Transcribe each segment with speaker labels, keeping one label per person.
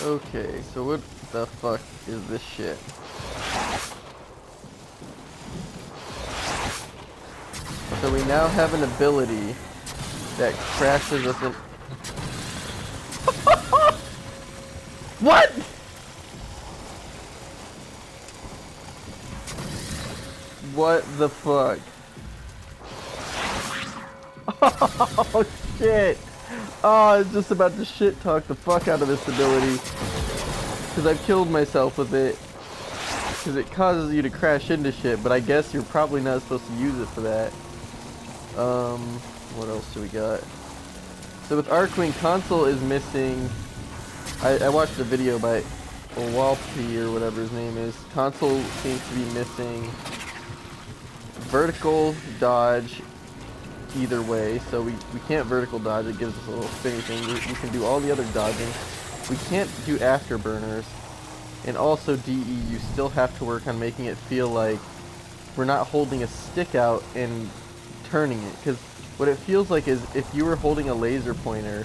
Speaker 1: Okay, so what the fuck is this shit? So we now have an ability that crashes us in. What? What the fuck? Oh shit! Oh, I was just about to shit talk the fuck out of this ability because I've killed myself with it. Because it causes you to crash into shit, but I guess you're probably not supposed to use it for that. What else do we got? So with Archwing, console is missing. I watched a video by Walpi or whatever his name is. Console seems to be missing vertical dodge either way, so we can't vertical dodge. It gives us a little spinny thing. We can do all the other dodging. We can't do afterburners. And also DE, you still have to work on making it feel like we're not holding a stick out and turning it. Because what it feels like is if you were holding a laser pointer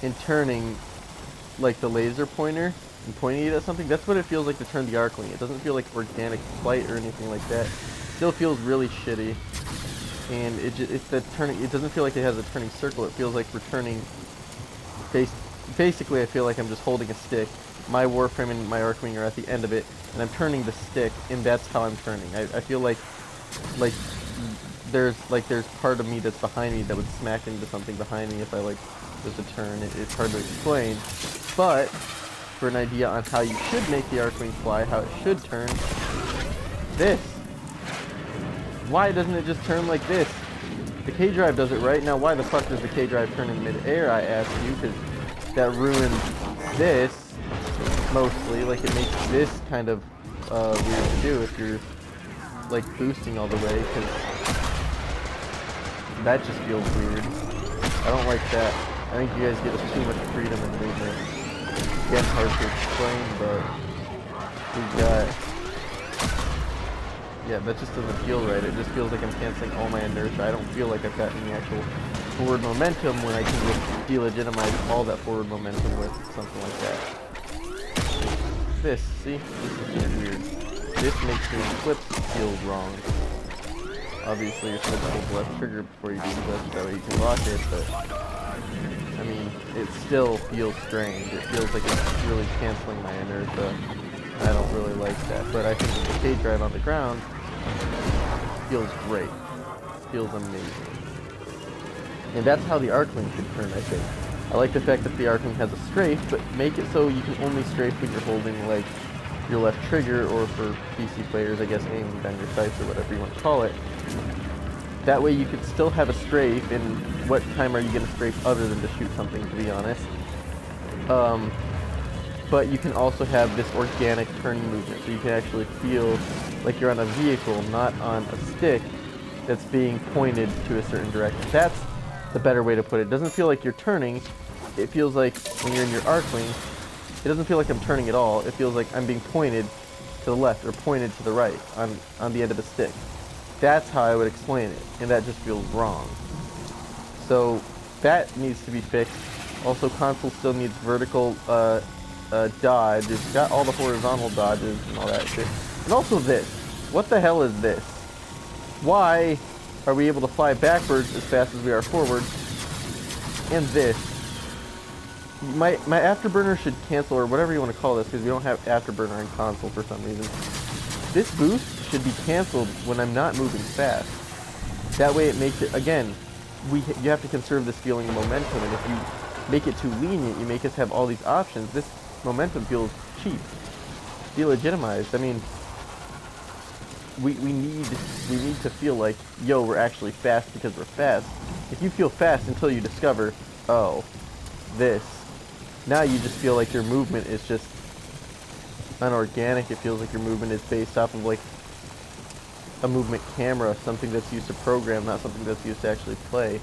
Speaker 1: and turning like the laser pointer and pointing it at something, that's what it feels like to turn the Archwing. It doesn't feel like organic flight or anything like that. It still feels really shitty. And it's the turning. It doesn't feel like it has a turning circle. It feels like we're turning. Basically, I feel like I'm just holding a stick. My Warframe and my Archwing are at the end of it, and I'm turning the stick, and that's how I'm turning. I feel like there's part of me that's behind me that would smack into something behind me if I was to turn. It's hard to explain, but for an idea on how you should make the Archwing fly, how it should turn, this. Why doesn't it just turn like this? The K-Drive does it right. Now why the fuck does the K-Drive turn in mid-air, I ask you, because that ruins this, mostly. Like, it makes this kind of weird to do if you're, like, boosting all the way, because that just feels weird. I don't like that. I think you guys give us too much freedom and movement. Again, hard to explain, but we've got... Yeah, that just doesn't feel right. It just feels like I'm canceling all my inertia. I don't feel like I've got any actual forward momentum when I can just delegitimize all that forward momentum with something like that. This, see? This is weird. This makes me flip feel wrong. Obviously, you're supposed to hold the left trigger before you do this, that way you can lock it, but... I mean, it still feels strange. It feels like it's really canceling my inertia. I don't really like that, but I think the K-Drive on the ground feels great. Feels amazing. And that's how the Archwing should turn, I think. I like the fact that the Archwing has a strafe, but make it so you can only strafe when you're holding, like, your left trigger, or for PC players, I guess, aiming down your sights or whatever you want to call it. That way you could still have a strafe, and what time are you going to strafe other than to shoot something, to be honest? But you can also have this organic turning movement, so you can actually feel like you're on a vehicle, not on a stick that's being pointed to a certain direction. That's the better way to put it. It doesn't feel like you're turning. It feels like when you're in your Archwing, it doesn't feel like I'm turning at all. It feels like I'm being pointed to the left or pointed to the right on the end of the stick. That's how I would explain it, and that just feels wrong. So that needs to be fixed. Also, console still needs vertical dodge. It's got all the horizontal dodges and all that shit. And also this. What the hell is this? Why are we able to fly backwards as fast as we are forward? And this. My afterburner should cancel, or whatever you want to call this, because we don't have afterburner in console for some reason. This boost should be canceled when I'm not moving fast. That way it makes it, again, you have to conserve this feeling of momentum, and if you make it too lenient, you make us have all these options. This momentum feels cheap, delegitimized. I mean, we need to feel like, yo, we're actually fast because we're fast. If you feel fast until you discover, oh, this, now you just feel like your movement is just unorganic. It feels like your movement is based off of like a movement camera, something that's used to program, not something that's used to actually play.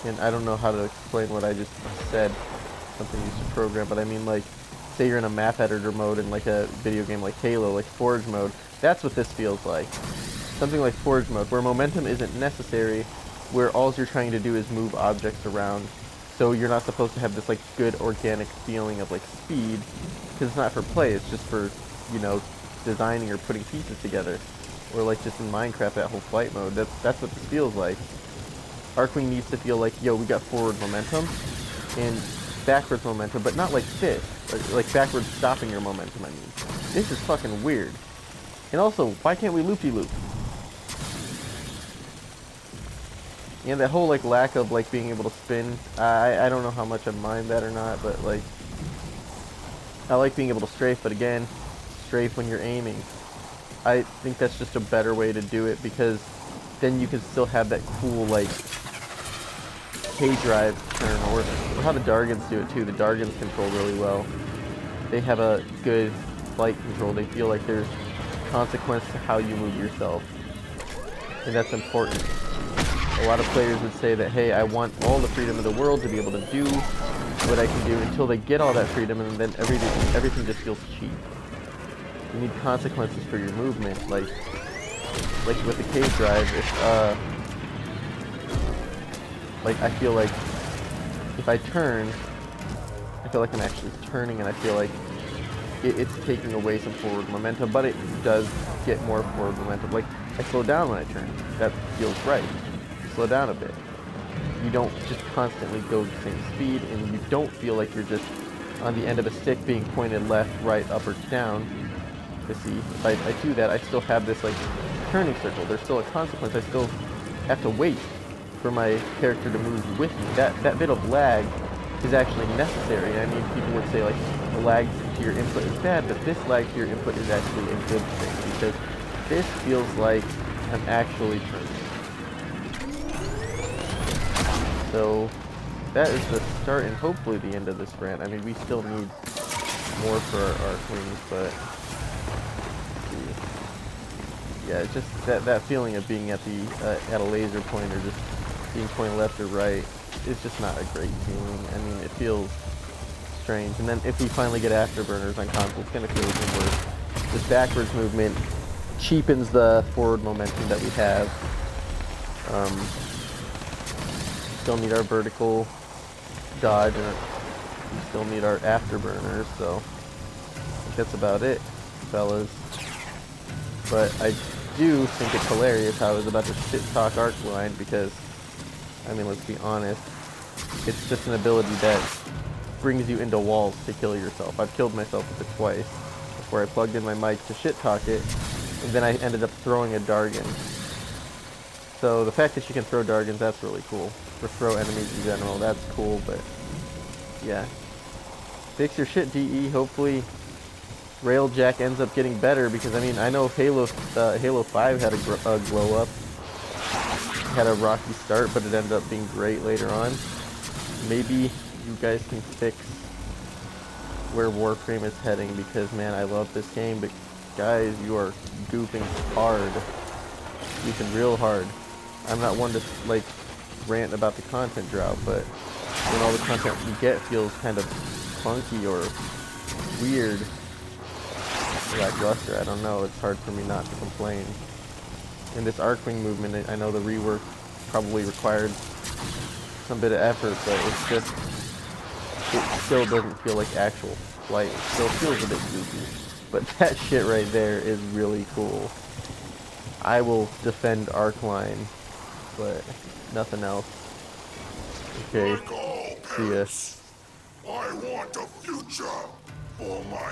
Speaker 1: And I don't know how to explain what I just said, something used to program, but I mean, like, say you're in a map editor mode in like a video game like Halo, like Forge mode. That's what this feels like. Something like Forge mode, where momentum isn't necessary, where all you're trying to do is move objects around So you're not supposed to have this like good organic feeling of like speed, because it's not for play. It's just for, you know, designing or putting pieces together, or like just in Minecraft, that whole flight mode. That's what this feels like. Archwing needs to feel like, yo, we got forward momentum and backwards momentum, but not like this. Like backwards stopping your momentum, I mean. This is fucking weird. And also, why can't we loopy-loop? And that whole like lack of like being able to spin, I don't know how much I mind that or not, but like, I like being able to strafe, but again, strafe when you're aiming. I think that's just a better way to do it, because then you can still have that cool like K-drive turn, or how the Dargans do it too. The Dargans control really well. They have a good flight control. They feel like there's consequence to how you move yourself, and that's important. A lot of players would say that, hey, I want all the freedom of the world to be able to do what I can do, until they get all that freedom, and then everything just feels cheap. You need consequences for your movement, like with the cave drive. Like I feel like if I turn, I feel like I'm actually turning, and I feel like it's taking away some forward momentum, but it does get more forward momentum. Like, I slow down when I turn. That feels right. Slow down a bit. You don't just constantly go the same speed, and you don't feel like you're just on the end of a stick being pointed left, right, up, or down. To see, if I do that, I still have this like turning circle. There's still a consequence. I still have to wait for my character to move with me. That bit of lag is actually necessary. I mean, people would say like the lag to your input is bad, but this lag to your input is actually a good thing, because this feels like I'm actually turning. So that is the start and hopefully the end of this rant. I mean, we still need more for our Archwings, but yeah, it's just that feeling of being at a laser point, or just being pointed left or right, is just not a great feeling. I mean, it feels strange. And then if we finally get afterburners on console, it's gonna feel even worse. This backwards movement cheapens the forward momentum that we have. Still need our vertical dodge, and we still need our afterburners, so I think that's about it, fellas. But I do think it's hilarious how I was about to shit talk Archwing, because, I mean, let's be honest, it's just an ability that brings you into walls to kill yourself. I've killed myself with it twice, before I plugged in my mic to shit talk it, and then I ended up throwing a Dargan. So the fact that you can throw Dargans, that's really cool. Or throw enemies in general, that's cool, but yeah. Fix your shit, DE. Hopefully Railjack ends up getting better, because I mean, I know Halo 5 had a glow up, had a rocky start, but it ended up being great later on. Maybe you guys can fix where Warframe is heading, because man, I love this game, but guys, you are goofing hard. Goofing real hard. I'm not one to like rant about the content drop, but when all the content you get feels kind of funky or weird, lackluster, I don't know, it's hard for me not to complain. And this Archwing movement, I know the rework probably required some bit of effort, but it's just, it still doesn't feel like actual flight. It still feels a bit goofy. But that shit right there is really cool. I will defend Archline, but nothing else. Okay, see ya.
Speaker 2: I want a future for my